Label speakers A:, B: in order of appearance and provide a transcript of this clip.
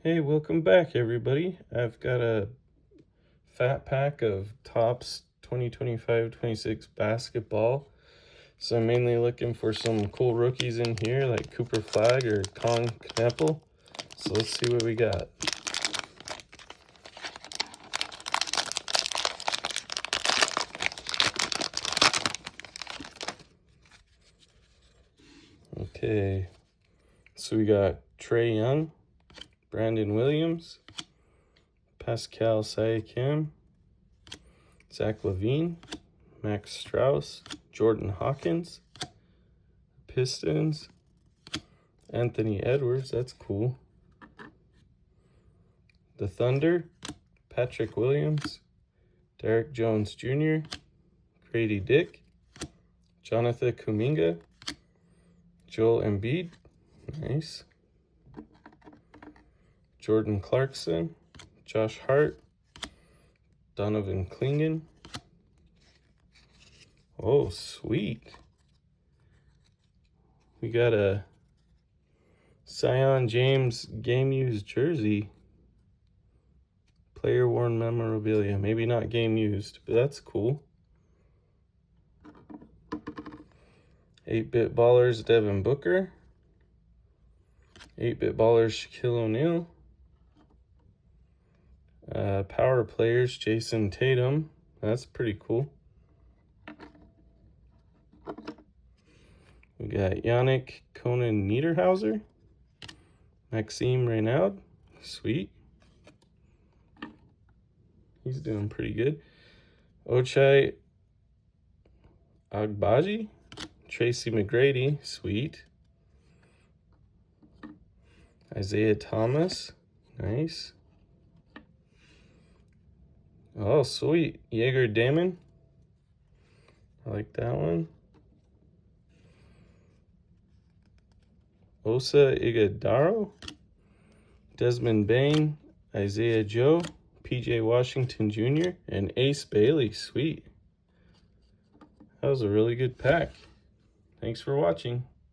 A: Hey, welcome back everybody. I've got a fat pack of Topps 2025-26 basketball. So I'm mainly looking for some cool rookies in here like Cooper Flag or Colin Kneppel. So let's see what we got. Okay, so we got Trae Young, Brandon Williams, Pascal Siakam, Zach LaVine, Max Strus, Jordan Hawkins, Pistons, Anthony Edwards, that's cool. The Thunder, Patrick Williams, Derek Jones Jr., Grady Dick, Jonathan Kuminga, Joel Embiid, nice, Jordan Clarkson, Josh Hart, Donovan Clingan. Oh, sweet. We got a Zion James game used jersey. Player worn memorabilia. Maybe not game used, but that's cool. 8-Bit Ballers Devin Booker. 8-Bit Ballers Shaquille O'Neal. Power Players Jason Tatum. That's pretty cool. We got Yannick Conan Niederhauser. Maxime Renaud. Sweet. He's doing pretty good. Ochai Agbaji. Tracy McGrady. Sweet. Isaiah Thomas. Nice. Oh, sweet. Jaeger Damon. I like that one. Osa Ighodaro. Desmond Bane. Isaiah Joe. PJ Washington Jr. and Ace Bailey. Sweet. That was a really good pack. Thanks for watching.